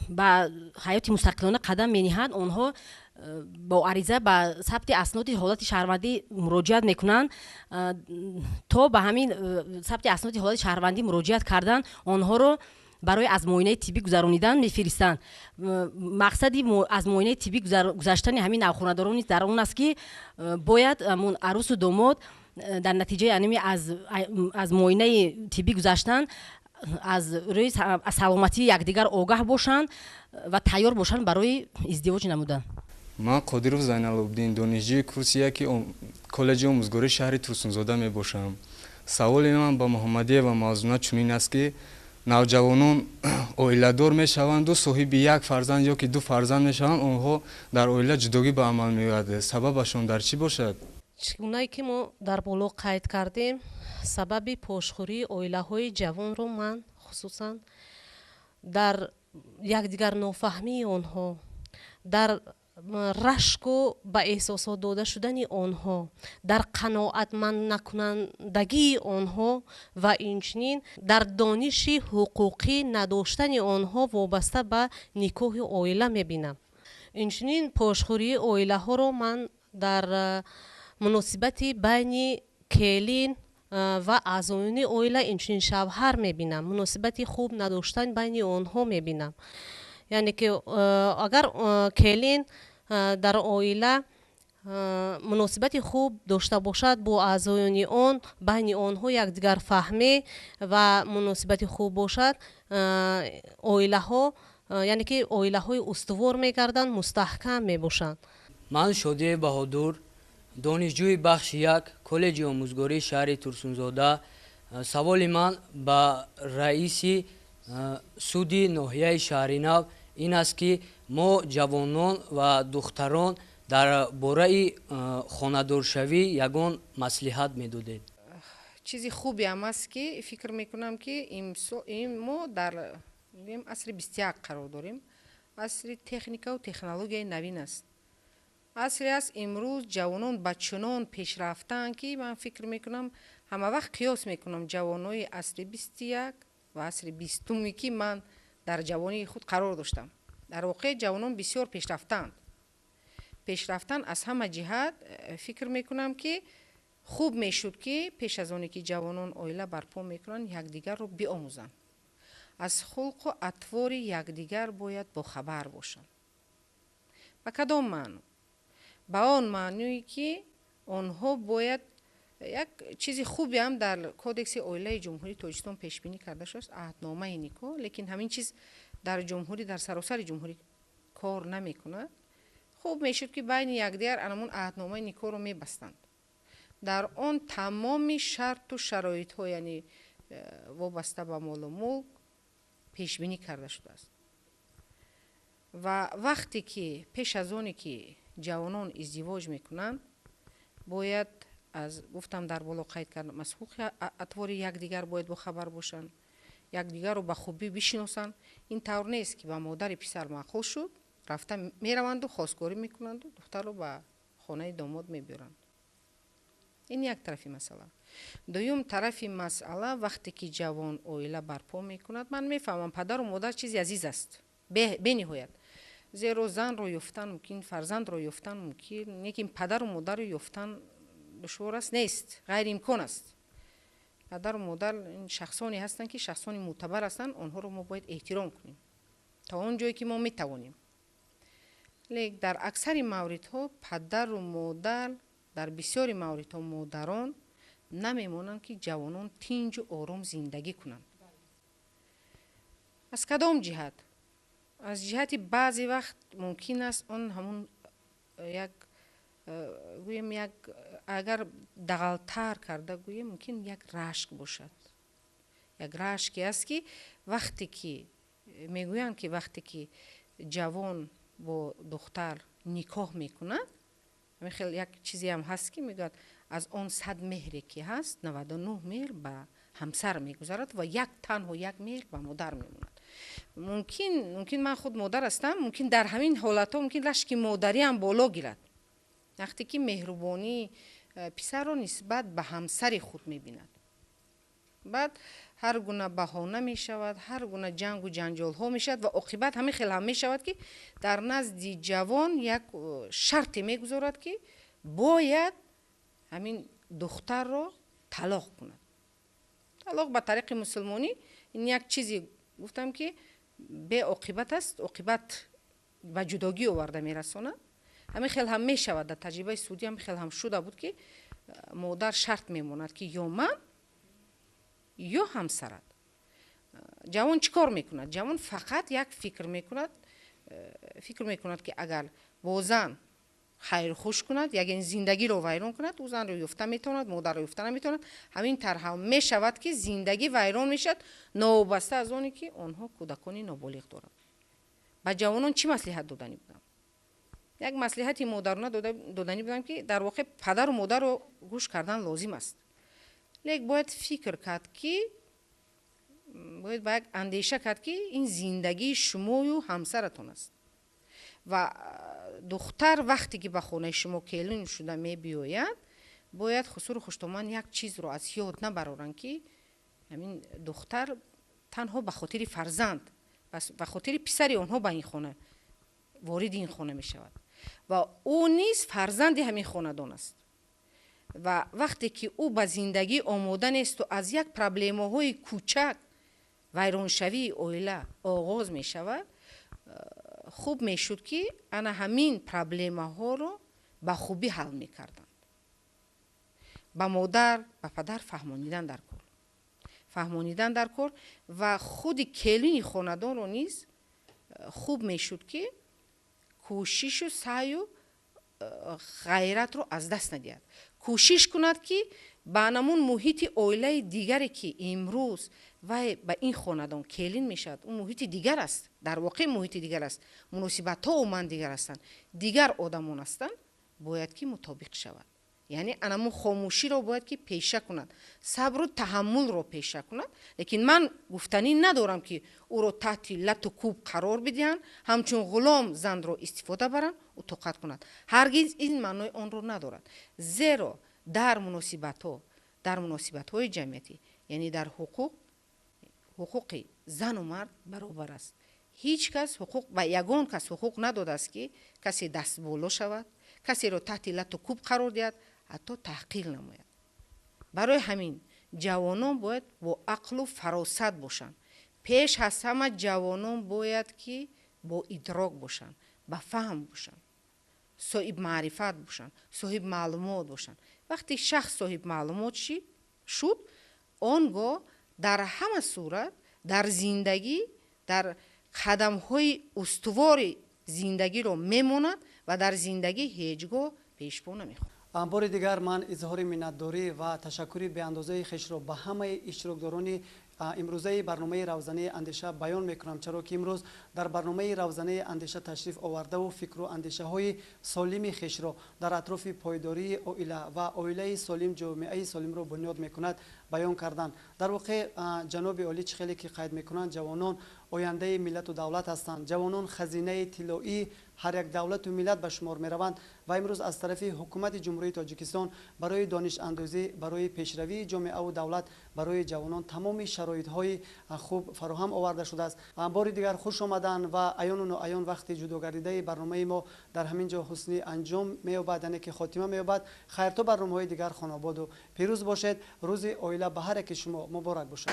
ба ҳаёти мустақилона қадам мениҳанд онҳо бо ариза ба сабти асноди ҳолати шаҳрвандӣ муроҷиат мекунанд то ба ҳамин сабти асноди ҳолати шаҳрвандӣ муроҷиат кардан онҳоро барои азмоинаи тиббӣ гузаронидан мефиристанд мақсади азмоинаи тиббӣ гузаштани ҳамин навхонадорон низ дар он аст ки бояд арӯсу домод дар натиҷаи аз муоинаи тиббӣ гузаштан аз рӯи саломатии якдигар огаҳ бошанд ва тайёр бошанд барои издивоҷ намудан. ман қодиров Зайналобдин донишҷӯи курси яки коллеҷи омӯзгории шаҳри Турсунзода мебошам. саволи ман ба Муҳаммадиева Мавзуна чунин аст ки навҷавонон оиладор мешаванду соҳиби як фарзанд ё ки ду фарзанд мешаванд онҳо дар оила ҷудогӣ ба амал меояд сабабашон дар чӣ бошад чӣ гунае ки мо дар боло қайд кардем сабаби пошхӯрии оилаҳои ҷавонро ман хусусан дар якдигар нофаҳмии онҳо дар рашку ба эҳсосот дода шудани онҳо дар қаноатманд накунандагии онҳо ва инчунин дар дониши ҳуқуқӣ надоштани онҳо вобаста ба никоҳи оила мебинам инчунин пошхӯрии оилаҳоро ман дар муносибати байни келин ва аъзоёни оила инчунин шавҳар мебинам муносибати хуб надоштан байни онҳо мебинам яъне ки агар келин дар оила муносибати хуб дошта бошад бо аъзоёни он байни онҳо якдигарфаҳмӣ ва муносибати хуб бошад оилаҳо яъне ки оилаҳои устувор мегарданд мустаҳкам мебошанд. ман Шодие Баҳодур донишҷӯи бахши 1 коллеҷи омӯзгории шаҳри Турсунзода саволи ман ба раиси суди ноҳияи Шаҳринав ин аст ки мо ҷавонон ва духтарон дар бораи хонадоршавӣ ягон маслиҳат медодед чизи хубе ам аст ки фикр мекунам ки мо дар асри 21 қарор дорем асри техникаву технологияи навин аст асре аст имрӯз ҷавонон ба чунон пешрафтаанд ки ман фикр мекунам ҳама вақт қиёс мекунам ҷавонои асри 21 ва асри 20 ки ман дар ҷавонии худ қарор доштам дар воқеъ ҷавонон бисёр пешрафтаанд аз ҳама ҷиҳат фикр мекунам ки хуб мешуд ки пеш аз оне ки ҷавонон оила барпо мекунанд якдигарро биомӯзанд аз хулқу атвори якдигар бояд бохабар бошанд ба кадом маъно ба он маънӯе ки онҳо бояд як чизи хубе ам дар кодекси оилаи ҷумҳурии тоҷикистон пешбинӣ карда шудааст аҳдномаи никоҳ лекин ҳамин чиз дар ҷумҳурӣ дар саросари ҷумҳурӣ кор намекунад хуб мешуд ки байни якдигар анамун аҳдномаи никоҳро мебастанд дар он тамоми шарту шароитҳо яъне вобаста ба молу мулк пешбинӣ карда шудааст ва вақте ки пеш аз оне ки ҷавонон издивоҷ мекунанд бояд аз гуфтам дар боло қайд кардам аз ҳуқуқи атвори якдигар бояд бохабар бошанд якдигарро ба хубӣ бишиносанд ин тавр нест ки ба модари писар маъқул шуд рафта мераванду хостгорӣ мекунанду духтарро ба хонаи домод мебёранд این یک طرفی مسئله. دوم طرفی مسئله وقتی که جوان اویله برپا میکند، من میفهمم پدر و مادر چیزی عزیز است به نهایت، زیرا زن رو یافتن ممکن، فرزند رو یافتن ممکن، لیکن پدر و مادر رو یافتن دشوار است، نیست، غیر امکان است. پدر و مادر این شخصانی هستند که شخصانی معتبر هستند، آنها رو ما باید احترام کنیم تا اون جایی که ما میتوانیم. لیکن در اکثر موردها پدر و مادر، در بسیاری موردها مادران نمیمونند که جوانان تنج و آرام زندگی کنند. از کدام جهت؟ از جهت بعضی وقت ممکن است اون همون یک گویم یک اگر دغلتر کرده گویم ممکن یک رشک باشد. یک رشکی است که وقتی که میگویند که وقتی که جوان با دختر نکاح میکند، خیلی یک چیزی هم هست که میگوید از اون 100 مهری که هست 99 مهر به همسر میگذارد و یک تن و یک مهر به مادر میموند. ممکن من خود مادر هستم، ممکن در همین حالت ها ممکن رشک مادری هم بالا گیرد وقتی که مهربانی پسر رو نسبت به همسر خود میبیند. بعد هر گونه بهانه می شود، هر گونه جنگ و جنجال ها می شود و عاقبت همین خیلی هم می شود که در نزد جوان یک شرط می گذارد که باید همین دختر رو طلاق کند. طلاق به طریق مسلمانی این یک چیزی گفتم که به عاقبت است، عاقبت و جداگی آورده می رساند. همین خیلی هم می شود، در تجربه سعودی هم خیلی هم شده بود که مادر شرط می ماند که یا من یا همسرت. جوان چیکار میکند؟ جوان فقط یک فکر میکند که اگر با زن خیر خوش کند، یک این زندگی رو ویران کند، او زن رو یافته میتواند، مادر رو یافته نمیتواند. همین طرح هم میشود که زندگی ویران میشد، نوبسته از اونی که آنها کودکانی نابالغ دارند. با جوانان چی مصلحت دادنی بودم؟ یک مصلحتی مادرانه دادنی بودم که در واقع پدر و مادر رو گوش کردن لازم است. لیک باید فکر کرد که باید اندیشه کرد که این زندگی شما و همسرتون است و دختر وقتی که به خانه شما کلون شده می بیاید باید خسور خوشتومان یک چیز رو از یاد نبرارن که همین دختر تنها به خاطر فرزند به خاطر پسری آنها به این خانه وارد این خانه می شود و او نیز فرزند همین خاندان است و وقتی که او به زندگی آماده نیست و از یک پرابلم های کوچک ویرانشوی اویله آغاز می شود، خوب می شد که انا همین پرابلم ها رو به خوبی حل می کردند. با مادر و پدر فهمانیدن در کار و خود کلین خاندان رو نیز خوب می شد که کوشش و سعی و غیرت رو از دست ندهد. کوشش کند که به نمون محیط اویله دیگری که امروز و به این خاندان کلین می شود اون محیط دیگر است، در واقع محیط دیگر است، مناسبت ها و من دیگر هستند، دیگر آدمان هستند، باید که مطابق شود. یعنی انمون خاموشی رو باید که پیشه کند، صبر و تحمل رو پیشه کند. لیکن من گفتنی ندارم که او رو تحت لط و کوب قرار بدهند، همچون غلام زن رو استفاده برند و طاقت کند. هرگز این معنای آن رو ندارد. زیرا در مناسبت های جمعیتی یعنی در حقوق زن و مرد برابر است. هیچ کس حقوق و یگان کس حقوق نداده است که کسی دست بالا شود، کسی رو تحت لط و کوب قرار دهد، حتی تحقیر نماید. برای همین جوانان باید با عقل و فراست باشند. پیش از همه جوانان باید که با ادراک باشند، با فهم باشند، صاحب معرفت باشند، صاحب معلومات باشند. وقتی شخص صاحب معلومات شد، آنگاه در همه صورت در زندگی در قدم‌های استوار زندگی رو میموند و در زندگی هیچگاه پیش پا نمیخورد. بار دیگر من اظهار منتداری و تشکری به اندازه خویش را به همه اشتراکداران امروزه برنامه روزانه اندیشه بیان میکنم، چرا که امروز در برنامه روزانه اندیشه تشریف آورده و فکر و اندیشه های سالم خویش را در اطراف پایداری اویله و اویله سالم جامعه سالم را بنیاد میکند بیان کردند. در واقع جناب عالی خیلی که قید میکنند جوانان آینده ملت و دولت هستند. جوانان خزینه طلایی هر یک دولت و ملت به شمار می روند و امروز از طرف حکومت جمهوری تاجیکستان برای دانش اندازی، برای پیشروی جامعه و دولت، برای جوانان تمام شرایط های خوب فراهم آورده شده است. بار دیگر خوش آمدن و عیان و ناعیان وقتی جداگردیده برنامه ما در همین جا حسنی انجام می‌یابد، یعنی که خاتمه می‌یابد. خیر تا برنامه‌های دیگر خانواد و پیروز باشید. روز عائله به هر یک شما مبارک باشد.